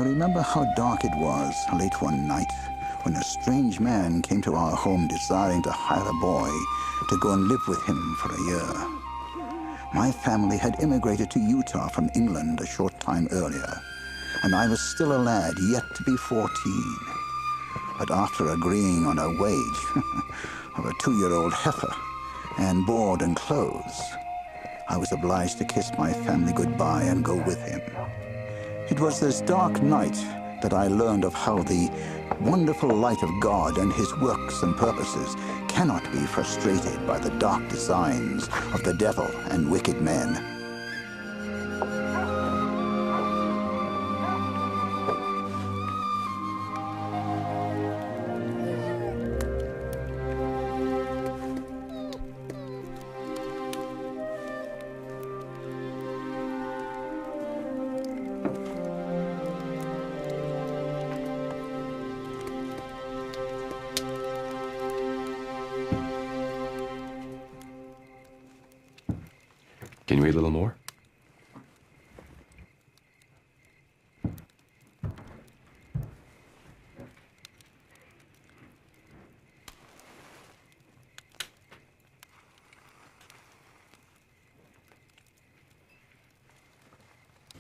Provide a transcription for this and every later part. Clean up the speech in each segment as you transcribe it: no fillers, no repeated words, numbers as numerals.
remember how dark it was late one night when a strange man came to our home desiring to hire a boy to go and live with him for a year. My family had immigrated to Utah from England a short time earlier, and I was still a lad yet to be 14. But after agreeing on a wage of a 2-year-old heifer and board and clothes, I was obliged to kiss my family goodbye and go with him. It was this dark night that I learned of how the wonderful light of God and his works and purposes cannot be frustrated by the dark designs of the devil and wicked men. Can you read a little more?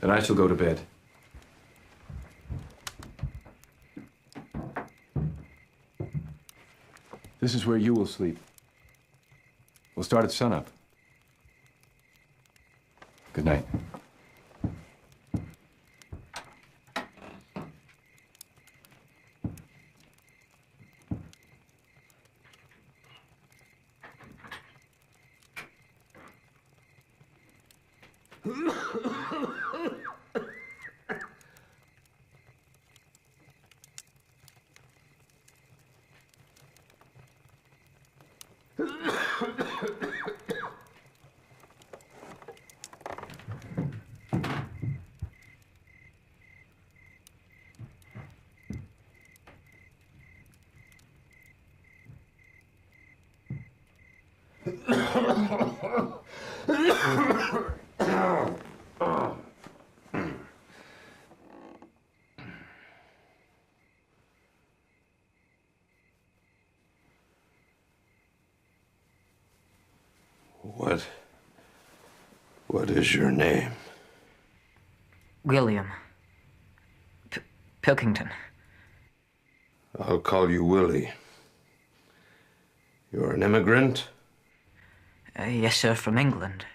Then I shall go to bed. This is where you will sleep. We'll start at sunup. Good night. What is your name? William. Pilkington. I'll call you Willie. You're an immigrant? Yes, sir, from England.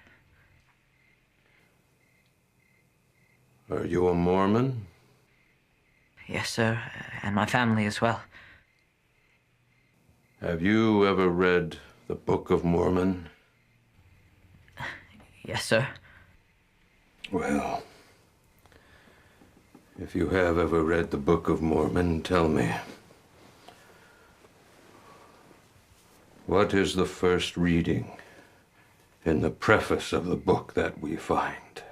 Are you a Mormon? Yes, sir, and my family as well. Have you ever read the Book of Mormon? Yes, sir. Well, if you have ever read the Book of Mormon, tell me, what is the first reading in the preface of the book that we find?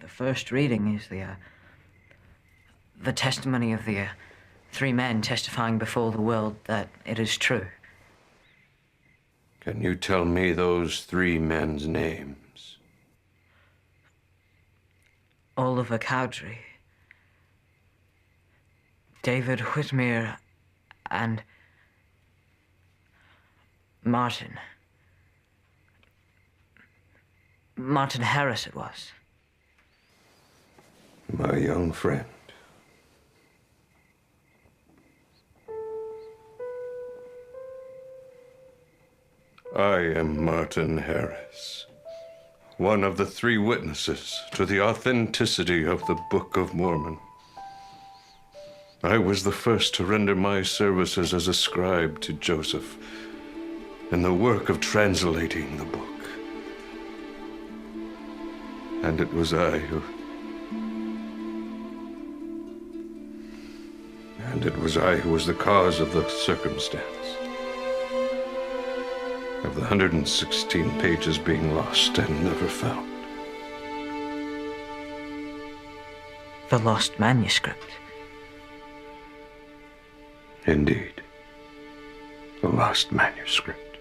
The first reading is the testimony of the 3 men testifying before the world that it is true. Can you tell me those 3 men's names? Oliver Cowdery, David Whitmere, and Martin Harris it was. My young friend. I am Martin Harris, one of the 3 witnesses to the authenticity of the Book of Mormon. I was the first to render my services as a scribe to Joseph in the work of translating the book. And it was I who was the cause of the circumstance of the 116 pages being lost and never found. The lost manuscript. Indeed, the lost manuscript.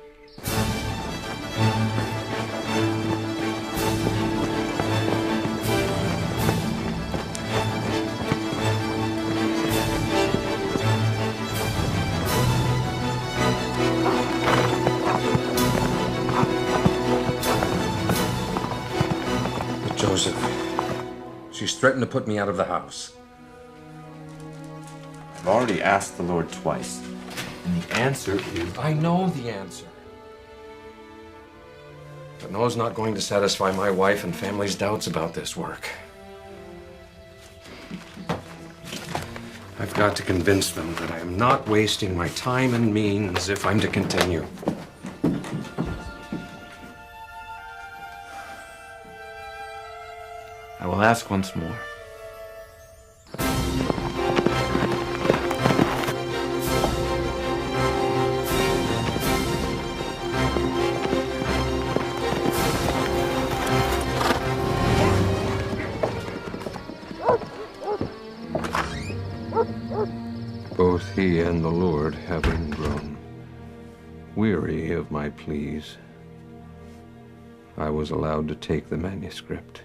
threatened to put me out of the house. I've already asked the Lord twice, and the answer is... I know the answer. But no is not going to satisfy my wife and family's doubts about this work. I've got to convince them that I am not wasting my time and means if I'm to continue. I will ask once more. Both he and the Lord having grown weary of my pleas, I was allowed to take the manuscript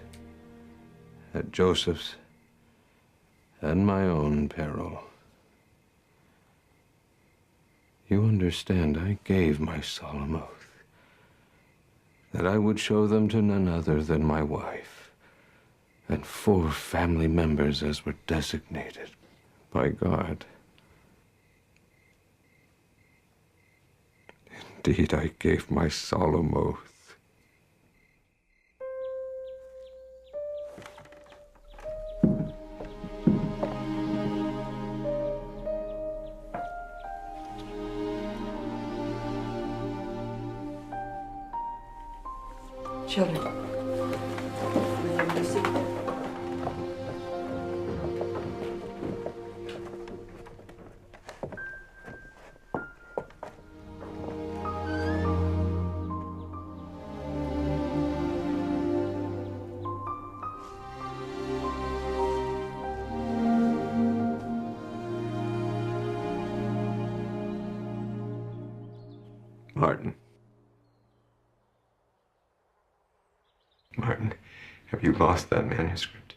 at Joseph's and my own peril. You understand, I gave my solemn oath that I would show them to none other than my wife and 4 family members as were designated by God. Indeed, I gave my solemn oath. Children, will you be seated? Martin, have you lost that manuscript?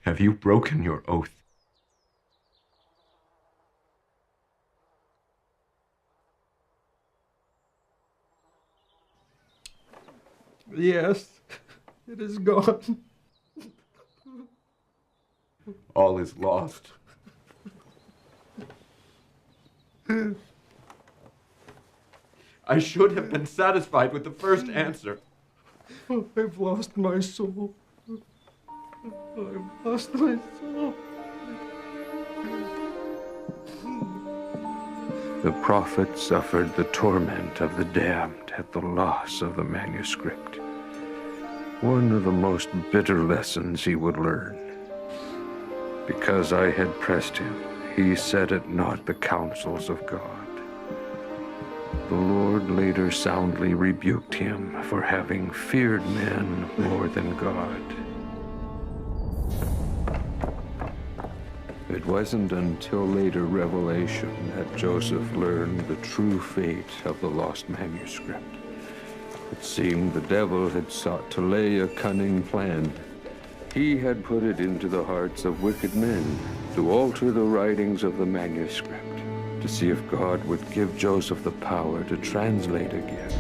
Have you broken your oath? Yes, it is gone. All is lost. I should have been satisfied with the first answer. Oh, I've lost my soul. I've lost my soul. The prophet suffered the torment of the damned at the loss of the manuscript. One of the most bitter lessons he would learn. Because I had pressed him, he set at naught the counsels of God. The Lord later soundly rebuked him for having feared men more than God. It wasn't until later revelation that Joseph learned the true fate of the lost manuscript. It seemed the devil had sought to lay a cunning plan. He had put it into the hearts of wicked men to alter the writings of the manuscript, to see if God would give Joseph the power to translate again.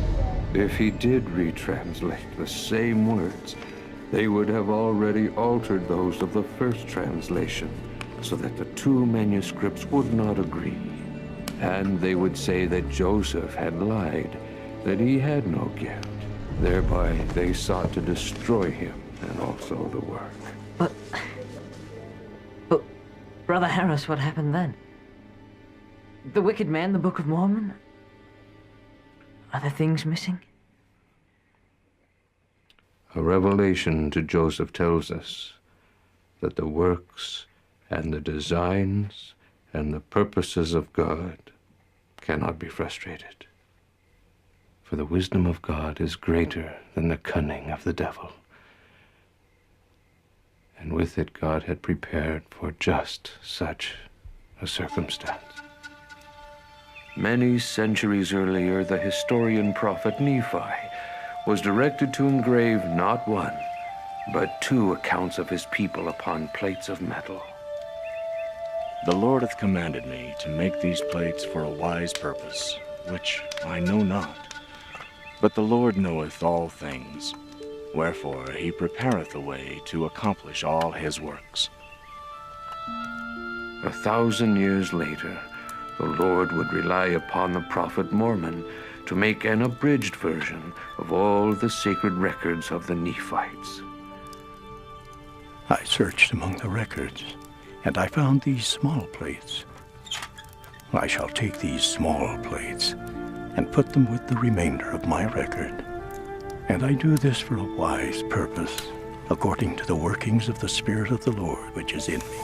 If he did retranslate the same words, they would have already altered those of the first translation, so that the 2 manuscripts would not agree. And they would say that Joseph had lied, that he had no gift. Thereby they sought to destroy him and also the work. But, Brother Harris, what happened then? The wicked man, the Book of Mormon? Are there things missing? A revelation to Joseph tells us that the works and the designs and the purposes of God cannot be frustrated. For the wisdom of God is greater than the cunning of the devil. And with it God had prepared for just such a circumstance. Many centuries earlier, the historian prophet Nephi was directed to engrave not 1, but 2 accounts of his people upon plates of metal. The Lord hath commanded me to make these plates for a wise purpose, which I know not. But the Lord knoweth all things, wherefore he prepareth a way to accomplish all his works. 1,000 years later, the Lord would rely upon the prophet Mormon to make an abridged version of all the sacred records of the Nephites. I searched among the records, and I found these small plates. I shall take these small plates and put them with the remainder of my record. And I do this for a wise purpose, according to the workings of the Spirit of the Lord which is in me.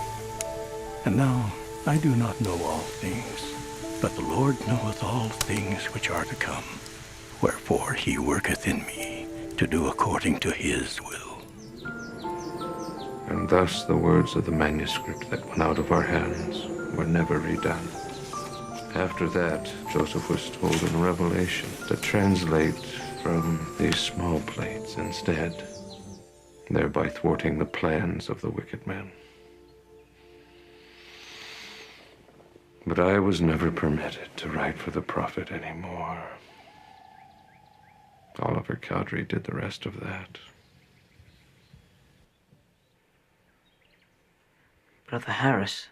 And now I do not know all things, but the Lord knoweth all things which are to come. Wherefore he worketh in me to do according to his will. And thus the words of the manuscript that went out of our hands were never redone. After that, Joseph was told in Revelation to translate from these small plates instead, thereby thwarting the plans of the wicked man. But I was never permitted to write for the prophet anymore. Oliver Cowdery did the rest of that. Brother Harris,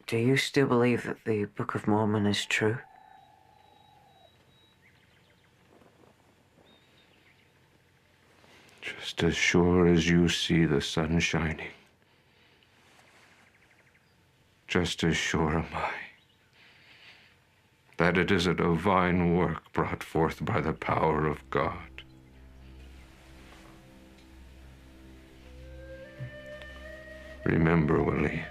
do you still believe that the Book of Mormon is true? Just as sure as you see the sun shining, just as sure am I that it is a divine work brought forth by the power of God. Remember, Willie,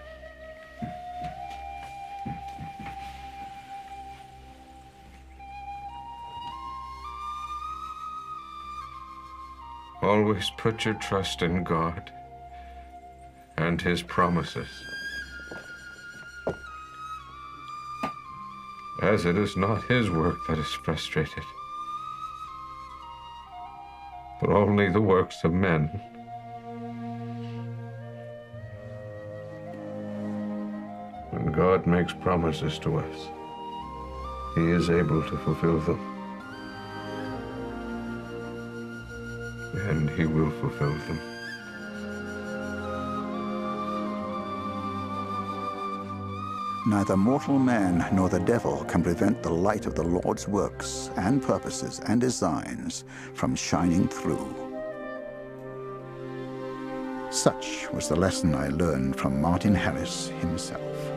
always put your trust in God and his promises, as it is not his work that is frustrated, but only the works of men. When God makes promises to us, he is able to fulfill them. And he will fulfill them. Neither mortal man nor the devil can prevent the light of the Lord's works and purposes and designs from shining through. Such was the lesson I learned from Martin Harris himself.